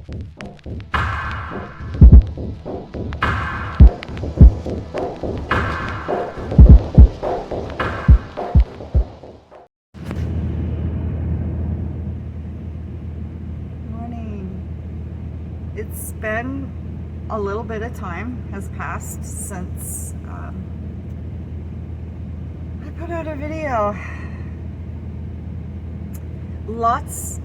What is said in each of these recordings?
It's been a little bit of time has passed since I put out a video. Lots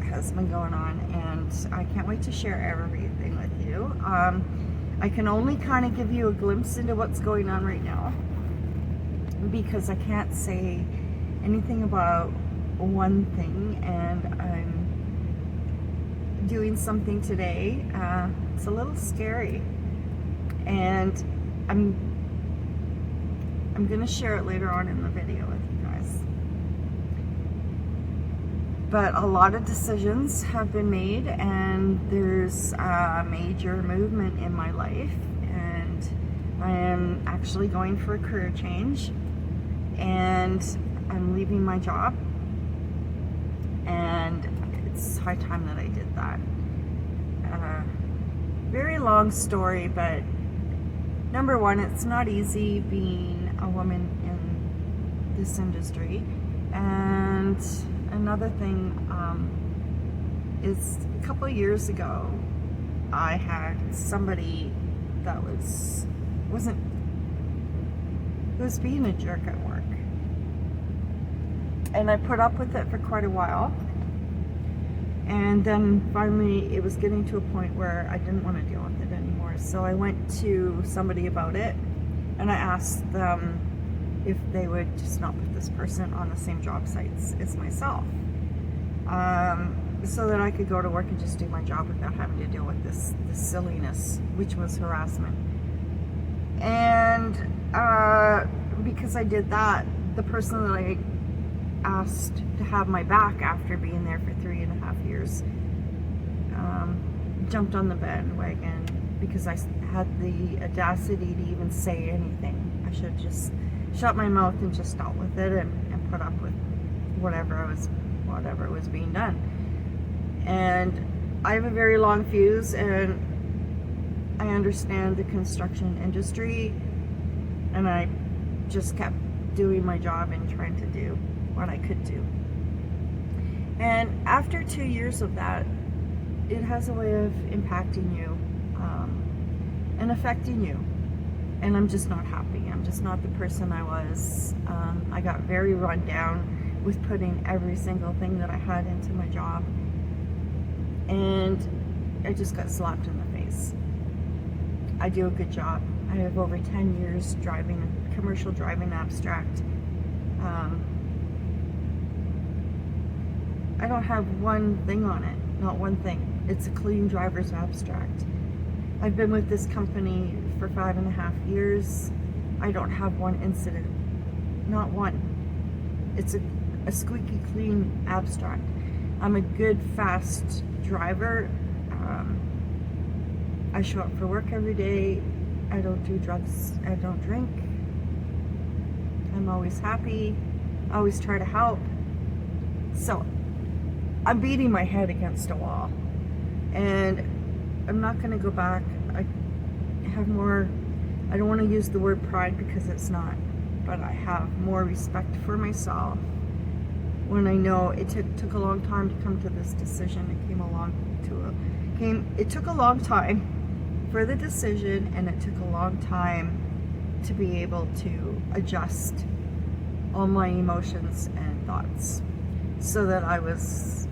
has been going on, and I can't wait to share everything with you. I can only kind of give you a glimpse into what's going on right now because I can't say anything about one thing, and I'm doing something today. It's a little scary, and I'm gonna share it later on in the video with you guys. But a lot of decisions have been made, and there's a major movement in my life, and I am actually going for a career change, and I'm leaving my job, and it's high time that I did that. Very long story, but number one, it's not easy being a woman in this industry, and another thing is a couple of years ago I had somebody that was being a jerk at work, and I put up with it for quite a while. And then finally it was getting to a point where I didn't want to deal with it anymore. So I went to somebody about it, and I asked them if they would just not put this person on the same job sites as myself, so that I could go to work and just do my job without having to deal with this silliness, which was harassment. And because I did that, the person that I asked to have my back after being there for 3.5 years jumped on the bandwagon because I had the audacity to even say anything. I should have just shut my mouth and just dealt with it and put up with whatever was being done. And I have a very long fuse, and I understand the construction industry, and I just kept doing my job and trying to do what I could do. And after 2 years of that, it has a way of impacting you and affecting you. And I'm just not happy. I'm just not the person I was. I got very run down with putting every single thing that I had into my job. And I just got slapped in the face. I do a good job. I have over 10 years driving a commercial driving abstract. I don't have one thing on it, not one thing. It's a clean driver's abstract. I've been with this company for 5.5 years. I don't have one incident, not one. It's a squeaky clean abstract. I'm a good, fast driver. I show up for work every day. I don't do drugs. I don't drink. I'm always happy. I always try to help. So I'm beating my head against a wall, and I'm not going to go back. I have more, I don't want to use the word pride because it's not, but I have more respect for myself when I know it took a long time to come to this decision. It took a long time for the decision, and it took a long time to be able to adjust all my emotions and thoughts so that I was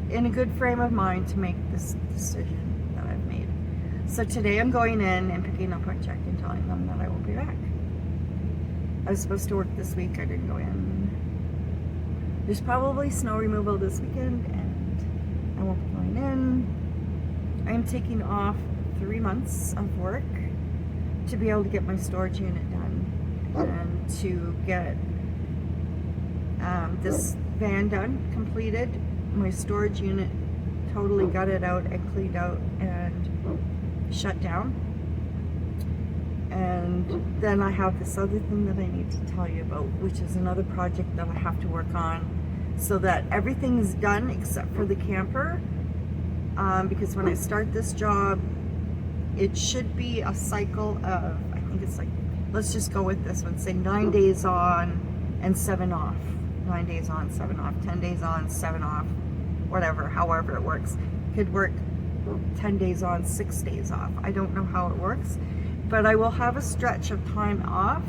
in a good frame of mind to make this decision that I've made. So today I'm going in and picking up my check and telling them that I will be back. I was supposed to work this week. I didn't go in. There's probably snow removal this weekend, and I won't be going in. I'm taking off 3 months of work to be able to get my storage unit done and to get this van done, completed, my storage unit totally gutted out and cleaned out and shut down. And then I have this other thing that I need to tell you about, which is another project that I have to work on so that everything is done except for the camper. Because when I start this job, it should be a cycle of, I think it's like, let's just go with this one, say 9 days on and 7 off. 9 days on, 7 off, 10 days on, 7 off, whatever, however it works. Could work 10 days on, 6 days off. I don't know how it works, but I will have a stretch of time off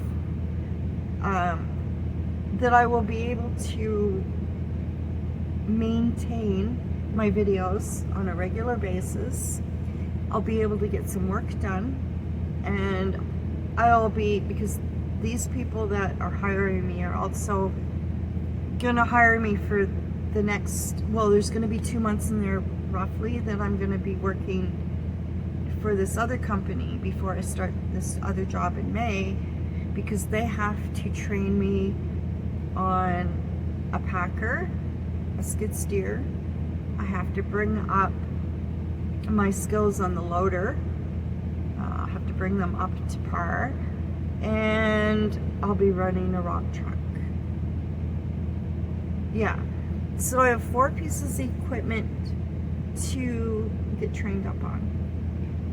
that I will be able to maintain my videos on a regular basis. I'll be able to get some work done, and I'll be, because these people that are hiring me are also gonna hire me for the next, well, there's gonna be 2 months in there roughly that I'm gonna be working for this other company before I start this other job in May, because they have to train me on a packer, a skid steer. I have to bring up my skills on the loader. I have to bring them up to par, and I'll be running a rock truck. Yeah, so I have 4 pieces of equipment to get trained up on.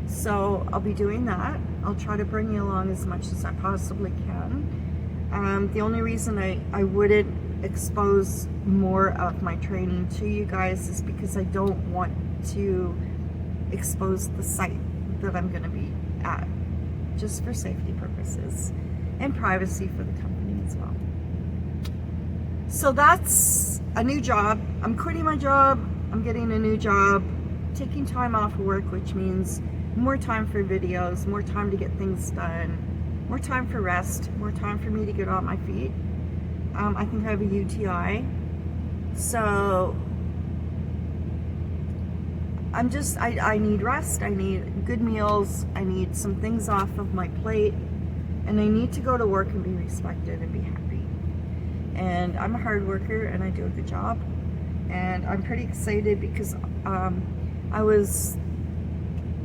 So I'll be doing that. I'll try to bring you along as much as I possibly can. The only reason I wouldn't expose more of my training to you guys is because I don't want to expose the site that I'm going to be at, just for safety purposes and privacy for the company as well. So that's a new job. I'm quitting my job. I'm getting a new job, taking time off of work, which means more time for videos, more time to get things done, more time for rest, more time for me to get on my feet. I think I have a UTI, so I need rest, I need good meals, I need some things off of my plate, and I need to go to work and be respected and be happy. And I'm a hard worker and I do a good job, and I'm pretty excited because I was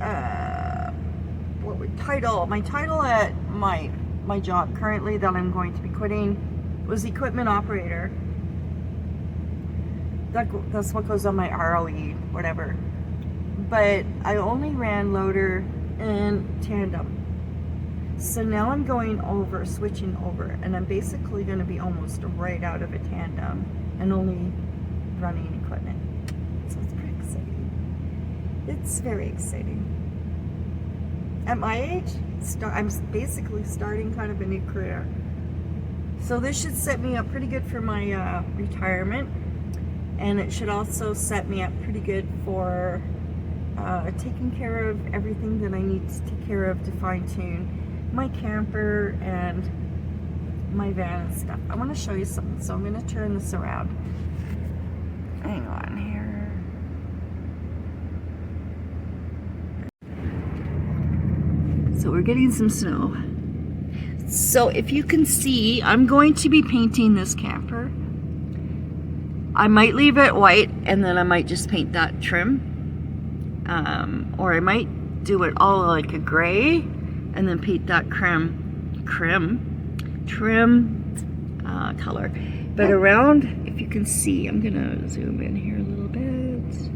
my title at my job currently that I'm going to be quitting was equipment operator. That's what goes on my ROE, whatever. But I only ran loader and tandem. So now I'm switching over, and I'm basically going to be almost right out of a tandem and only running equipment. So it's pretty exciting. It's very exciting. At my age, I'm basically starting kind of a new career. So this should set me up pretty good for my retirement, and it should also set me up pretty good for taking care of everything that I need to take care of to fine-tune my camper and my van and stuff. I want to show you something, so I'm going to turn this around. Hang on here. So we're getting some snow. So if you can see, I'm going to be painting this camper. I might leave it white, and then I might just paint that trim. Or I might do it all like a gray, and then paint that trim color. But around, if you can see, I'm gonna zoom in here a little bit.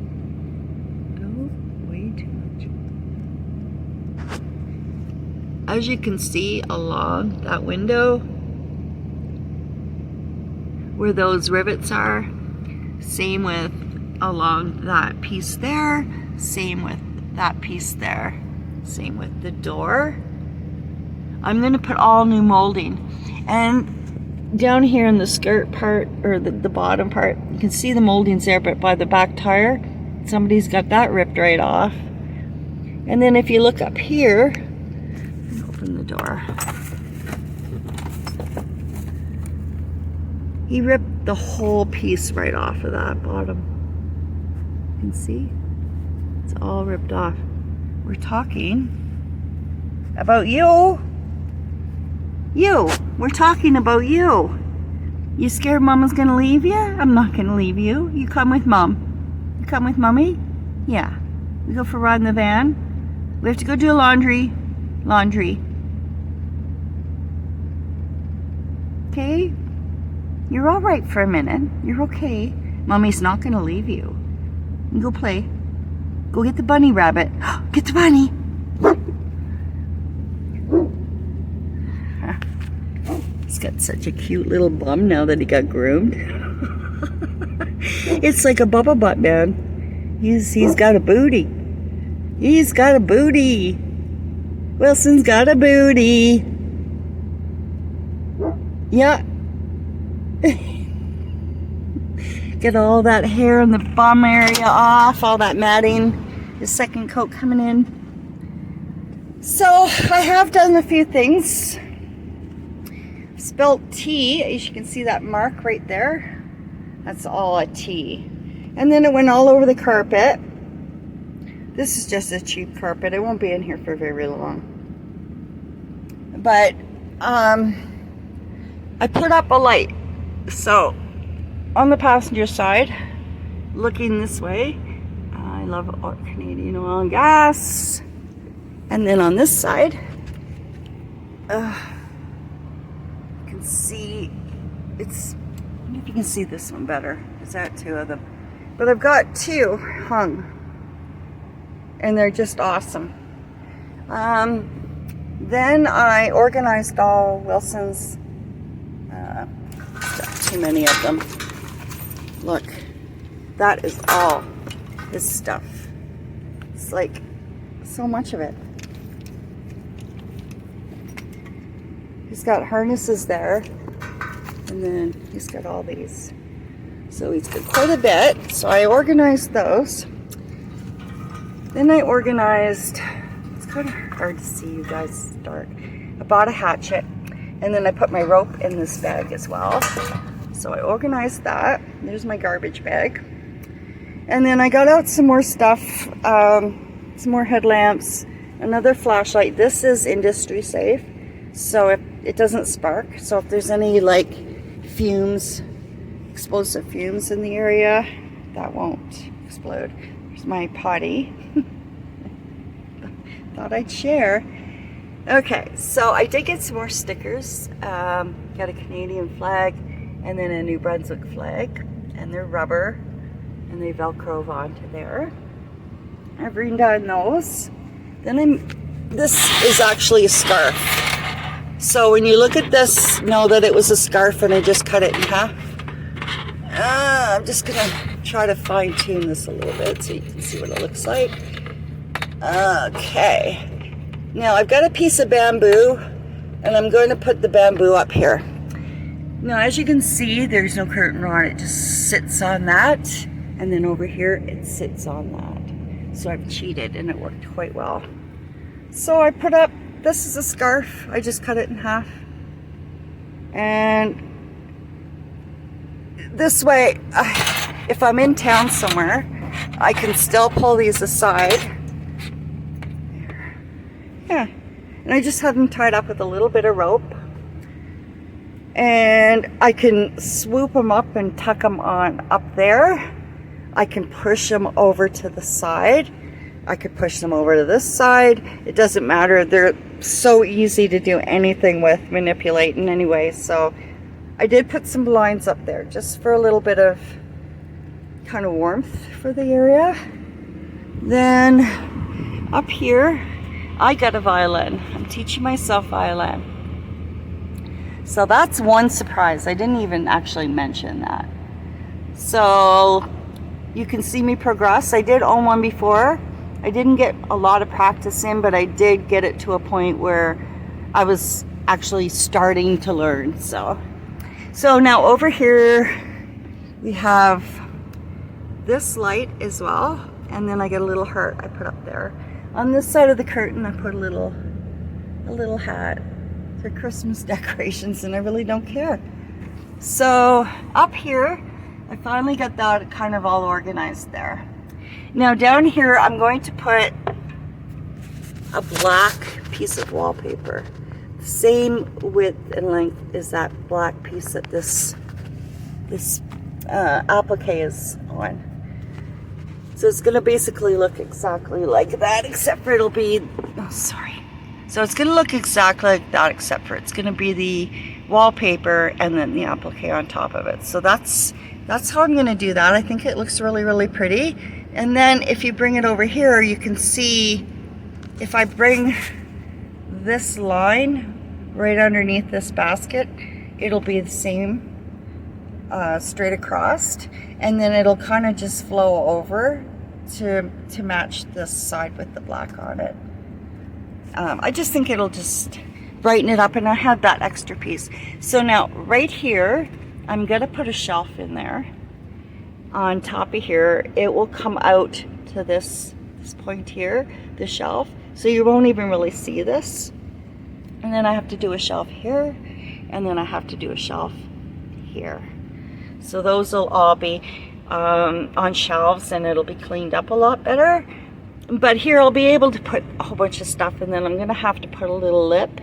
Oh, way too much. As you can see along that window, where those rivets are, same with along that piece there, same with that piece there, same with the door. I'm going to put all new molding, and down here in the skirt part, or the bottom part, you can see the moldings there, but by the back tire, somebody's got that ripped right off. And then if you look up here, open the door, he ripped the whole piece right off of that bottom. You can see it's all ripped off. We're talking about you. We're talking about you. You scared Mama's gonna leave you? I'm not gonna leave you. You come with Mom. You come with Mommy? Yeah. We go for a ride in the van. We have to go do laundry. Okay? You're all right for a minute. You're okay. Mommy's not going to leave you. Go play. Go get the bunny rabbit. Get the bunny. He's got such a cute little bum now that he got groomed. It's like a bubble butt, man. He's got a booty. He's got a booty. Wilson's got a booty. Yeah. Get all that hair in the bum area off, all that matting. His second coat coming in. So I have done a few things. Spelled T, as you can see that mark right there. That's all a T. And then it went all over the carpet. This is just a cheap carpet. It won't be in here for very long. But I put up a light. So on the passenger side, looking this way, I love Canadian oil and gas. And then on this side, you can see, I wonder if you can see this one better. Is that two of them? But I've got two hung, and they're just awesome. Then I organized all Wilson's stuff. Too many of them. Look, that is all his stuff. It's like so much of it. He's got harnesses there, and then he's got all these. So he's got quite a bit. So I organized those. Then I organized, it's kind of hard to see, you guys, it's dark. I bought a hatchet, and then I put my rope in this bag as well. So I organized that. There's my garbage bag. And then I got out some more stuff, some more headlamps, another flashlight. This is industry safe, so if it doesn't spark. So if there's any like fumes, explosive fumes in the area, that won't explode. There's my potty. Thought I'd share. Okay, so I did get some more stickers. Got a Canadian flag and then a New Brunswick flag, and they're rubber and they velcro onto there. I've redone those. Then this is actually a scarf. So when you look at this, know that it was a scarf and I just cut it in half. I'm just gonna try to fine tune this a little bit so you can see what it looks like. Okay. Now I've got a piece of bamboo and I'm going to put the bamboo up here. Now as you can see, there's no curtain rod, it just sits on that. And then over here, it sits on that. So I've cheated and it worked quite well. So I put up, this is a scarf. I just cut it in half. And this way, if I'm in town somewhere, I can still pull these aside. Yeah. And I just have them tied up with a little bit of rope. And I can swoop them up and tuck them on up there. I can push them over to the side. I could push them over to this side. It doesn't matter. They're so easy to do anything with, manipulating anyway. So I did put some blinds up there just for a little bit of kind of warmth for the area. Then up here, I got a violin. I'm teaching myself violin. So that's one surprise. I didn't even actually mention that. So you can see me progress. I did own one before. I didn't get a lot of practice in, but I did get it to a point where I was actually starting to learn. So now over here we have this light as well, and then I get a little heart I put up there. On this side of the curtain I put a little hat. They're Christmas decorations and I really don't care. So up here I finally got that kind of all organized there. Now down here I'm going to put a black piece of wallpaper. Same width and length as that black piece that this applique is on. So it's going to basically look exactly like that, except for it'll be, oh sorry. So it's going to look exactly like that, except for it's going to be the wallpaper, and then the applique on top of it. So that's how I'm going to do that. I think it looks really, really pretty. And then if you bring it over here, you can see if I bring this line right underneath this basket, it'll be the same straight across, and then it'll kind of just flow over to match this side with the black on it. I just think it'll just brighten it up, and I have that extra piece. So now right here, I'm gonna put a shelf in there. On top of here, it will come out to this point here, the shelf, so you won't even really see this. And then I have to do a shelf here, and then I have to do a shelf here. So those will all be on shelves, and it'll be cleaned up a lot better. But here I'll be able to put a whole bunch of stuff, and then I'm gonna have to put a little lip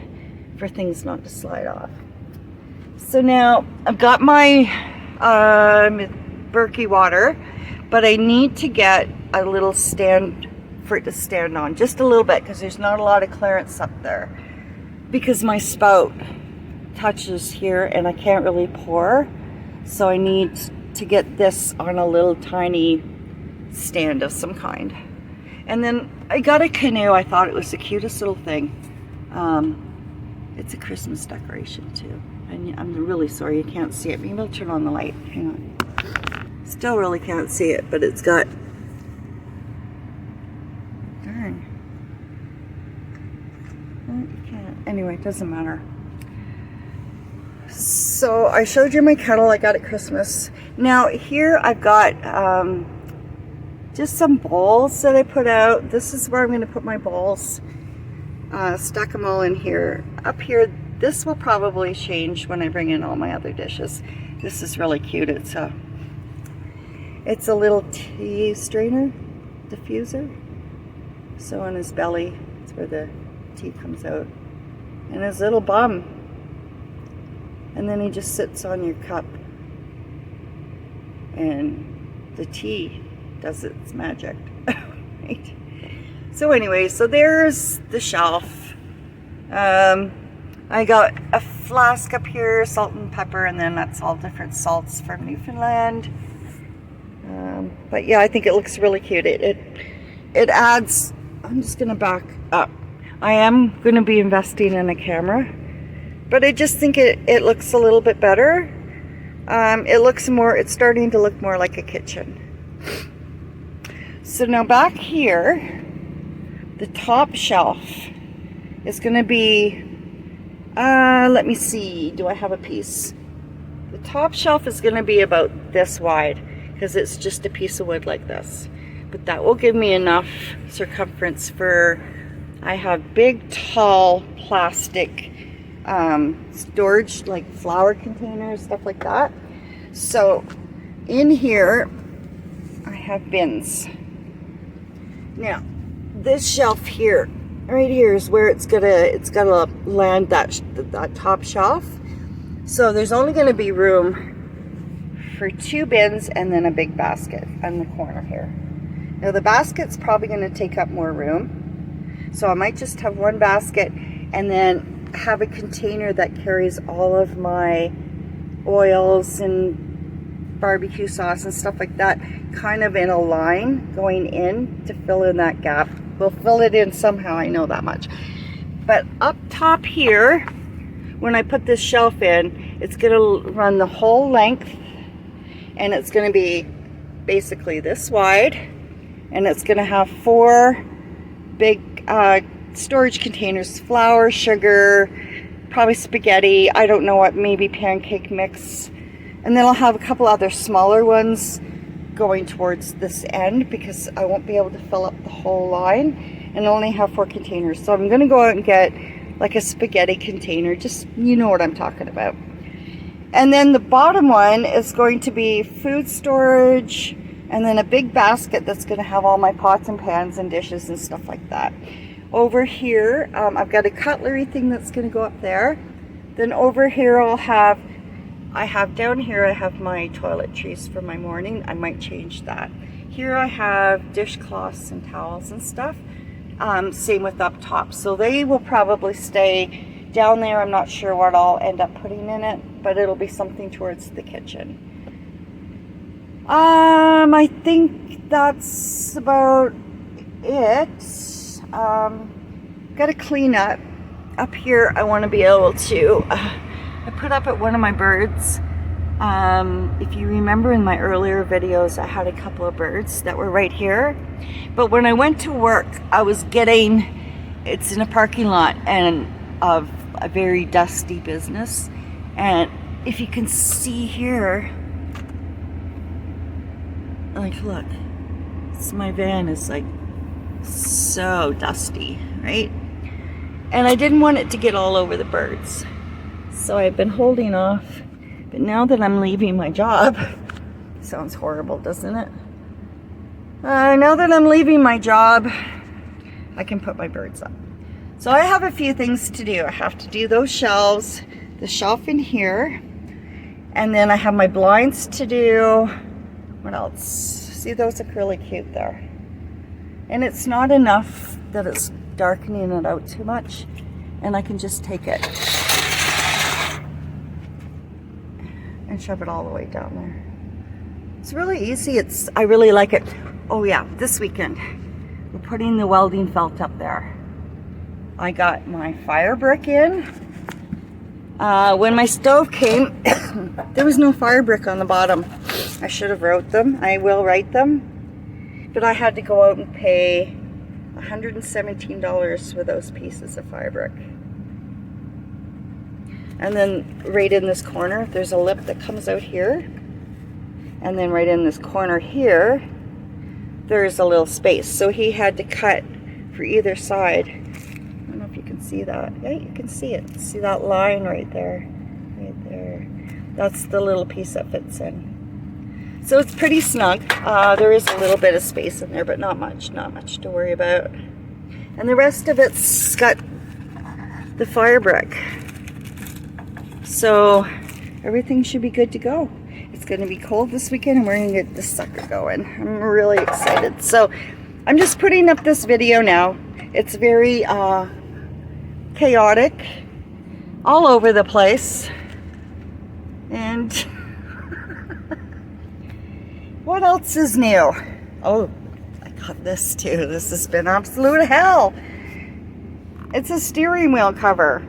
for things not to slide off. So now I've got my Berkey water, but I need to get a little stand for it to stand on, just a little bit, because there's not a lot of clearance up there, because my spout touches here and I can't really pour. So I need to get this on a little tiny stand of some kind. And then I got a canoe. I thought it was the cutest little thing. It's a Christmas decoration too. And I'm really sorry you can't see it. Maybe I'll turn on the light. Hang on. Still really can't see it, but it's got... Darn. You can't. Anyway, it doesn't matter. So I showed you my kettle I got at Christmas. Now here I've got just some bowls that I put out. This is where I'm going to put my bowls. Stuck them all in here. Up here, this will probably change when I bring in all my other dishes. This is really cute. It's a little tea strainer, diffuser. So on his belly, it's where the tea comes out. And his little bum. And then he just sits on your cup, and the tea does its magic. Right? So anyway, so there's the shelf. I got a flask up here, salt and pepper, and then that's all different salts from Newfoundland. But yeah, I think it looks really cute. It adds, I'm just gonna back up. I am gonna be investing in a camera, but I just think it looks a little bit better. It's starting to look more like a kitchen. So now back here, the top shelf is gonna be, let me see, do I have a piece? The top shelf is gonna be about this wide, because it's just a piece of wood like this. But that will give me enough circumference for, I have big, tall plastic storage, like flower containers, stuff like that. So in here I have bins. Now this shelf here, right here, is where it's gonna land that top shelf. So there's only gonna be room for 2 bins and then a big basket on the corner here. Now the basket's probably gonna take up more room, so I might just have 1 basket and then have a container that carries all of my oils and barbecue sauce and stuff like that, kind of in a line going in to fill in that gap. We'll fill it in somehow, I know that much. But up top here, when I put this shelf in, it's gonna run the whole length, and it's gonna be basically this wide, and it's gonna have 4 big storage containers, flour, sugar, probably spaghetti, I don't know what, maybe pancake mix. And then I'll have a couple other smaller ones going towards this end, because I won't be able to fill up the whole line and only have 4 containers. So I'm gonna go out and get like a spaghetti container, just, you know what I'm talking about. And then the bottom one is going to be food storage, and then a big basket that's gonna have all my pots and pans and dishes and stuff like that. Over here, I've got a cutlery thing that's going to go up there. Then over here down here I have my toiletries for my morning. I might change that. Here I have dishcloths and towels and stuff. Same with up top. So they will probably stay Down there, I'm not sure what I'll end up putting in it, but it'll be something towards the kitchen. I think that's about it. Got to clean up here. I want to be able to, I put up at one of my birds. If you remember in my earlier videos, I had a couple of birds that were right here. But when I went to work, I was getting, it's in a parking lot and of a very dusty business. And if you can see here, like, look, my van is like so dusty, right? And I didn't want it to get all over the birds. So I've been holding off. But now that I'm leaving my job, sounds horrible, doesn't it? Now that I'm leaving my job, I can put my birds up. So I have a few things to do. I have to do those shelves, the shelf in here, and then I have my blinds to do. What else? See, those look really cute there. And it's not enough that it's darkening it out too much, and I can just take it and shove it all the way down there. It's really easy. I really like it. Oh yeah, this weekend we're putting the welding felt up there. I got my fire brick in. When my stove came, there was no fire brick on the bottom. I should have wrote them. I will write them. But I had to go out and pay $117 for those pieces of fire brick. And then right in this corner, there's a lip that comes out here. And then right in this corner here, there's a little space. So he had to cut for either side. I don't know if you can see that. Yeah, you can see it. See that line right there? Right there. That's the little piece that fits in. So it's pretty snug. There is a little bit of space in there, but not much to worry about. And the rest of it's got the fire brick. So everything should be good to go. It's going to be cold this weekend and we're going to get this sucker going. I'm really excited. So I'm just putting up this video now. It's very chaotic, all over the place. And what else is new? Oh, I got this too. This has been absolute hell. It's a steering wheel cover.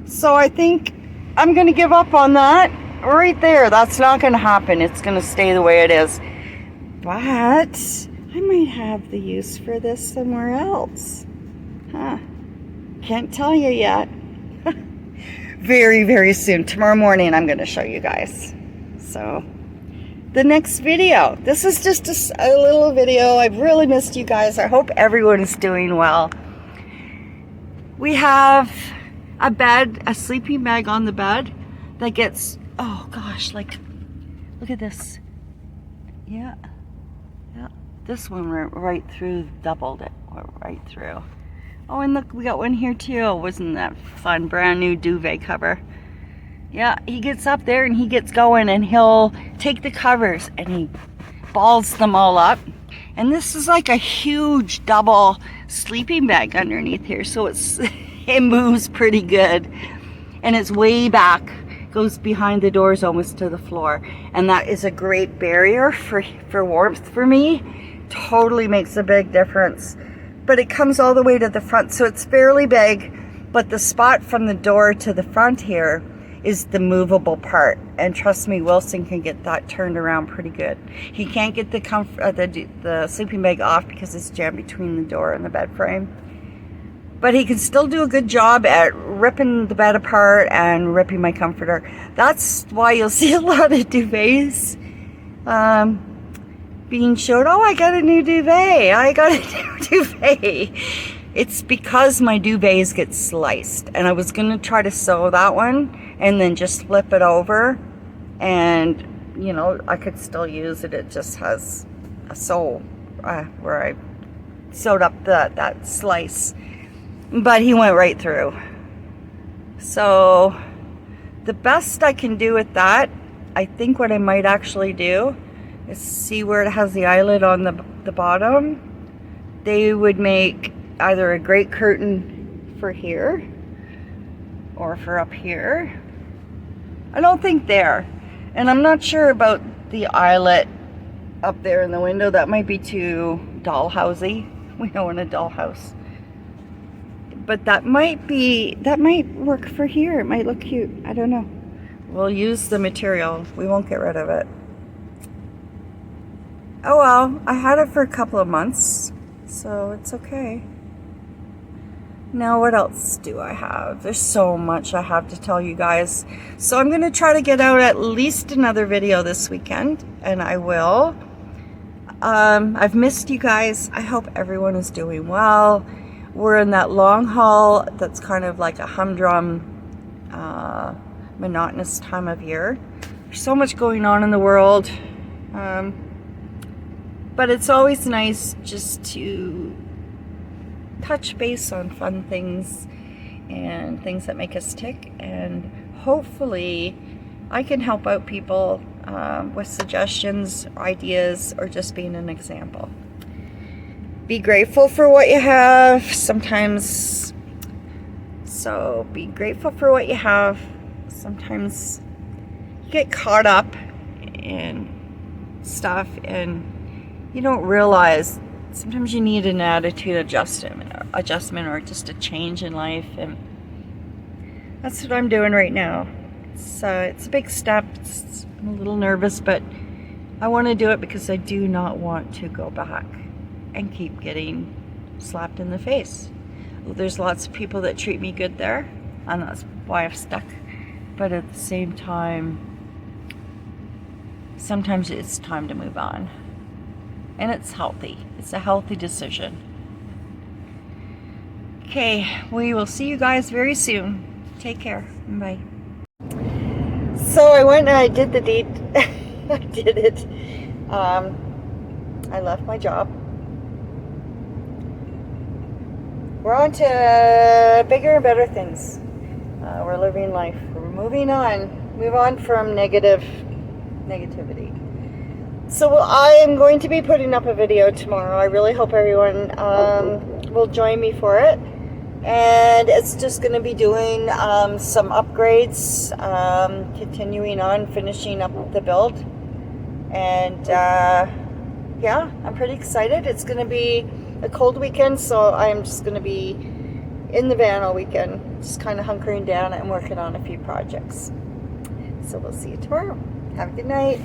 So I think I'm going to give up on that right there. That's not going to happen. It's going to stay the way it is. But I might have the use for this somewhere else. Huh. Can't tell you yet. Very, very soon. Tomorrow morning I'm going to show you guys. So the next video. This is just a little video. I've really missed you guys. I hope everyone is doing well. We have a bed, a sleeping bag on the bed that gets, oh gosh, like, look at this. Yeah. This one right through, doubled it, right through. Oh, and look, we got one here too. Wasn't that fun? Brand new duvet cover. Yeah, he gets up there and he gets going and he'll take the covers and he balls them all up. And this is like a huge double sleeping bag underneath here. So it moves pretty good. And it's way back, goes behind the doors almost to the floor. And that is a great barrier for warmth for me. Totally makes a big difference. But it comes all the way to the front, so it's fairly big, but the spot from the door to the front here is the movable part. And trust me, Wilson can get that turned around pretty good. He can't get the sleeping bag off because it's jammed between the door and the bed frame. But he can still do a good job at ripping the bed apart and ripping my comforter. That's why you'll see a lot of duvets being showed. Oh, I got a new duvet. I got a new duvet. It's because my duvets get sliced. And I was going to try to sew that one and then just flip it over. And, you know, I could still use it. It just has a sew where I sewed up that slice. But he went right through. So the best I can do with that, I think what I might actually do is see where it has the eyelet on the bottom. They would make either a great curtain for here or for up here. I don't think there. And I'm not sure about the eyelet up there in the window. That might be too dollhousey. We don't want a dollhouse. But that might work for here. It might look cute. I don't know. We'll use the material. We won't get rid of it. Oh well, I had it for a couple of months, so it's okay. Now what else do I have? There's so much I have to tell you guys. So I'm going to try to get out at least another video this weekend, and I will. I've missed you guys. I hope everyone is doing well. We're in that long haul that's kind of like a humdrum, monotonous time of year. There's so much going on in the world. But it's always nice just to touch base on fun things and things that make us tick, and hopefully I can help out people with suggestions, ideas, or just being an example. Be grateful for what you have sometimes. So be grateful for what you have. Sometimes you get caught up in stuff and you don't realize sometimes you need an attitude adjustment or just a change in life, and that's what I'm doing right now. So it's a big step. I'm a little nervous, but I want to do it because I do not want to go back and keep getting slapped in the face. There's lots of people that treat me good there, and that's why I've stuck. But at the same time, sometimes it's time to move on. And it's healthy. It's a healthy decision. Okay, we will see you guys very soon. Take care. Bye. So I went and I did the deed. I did it. I left my job. We're on to bigger and better things. We're living life. We're moving on. Move on from negativity. So I am going to be putting up a video tomorrow. I really hope everyone will join me for it. And it's just going to be doing some upgrades, continuing on, finishing up the build. And yeah, I'm pretty excited. It's going to be a cold weekend, so I'm just going to be in the van all weekend, just kind of hunkering down and working on a few projects. So we'll see you tomorrow. Have a good night.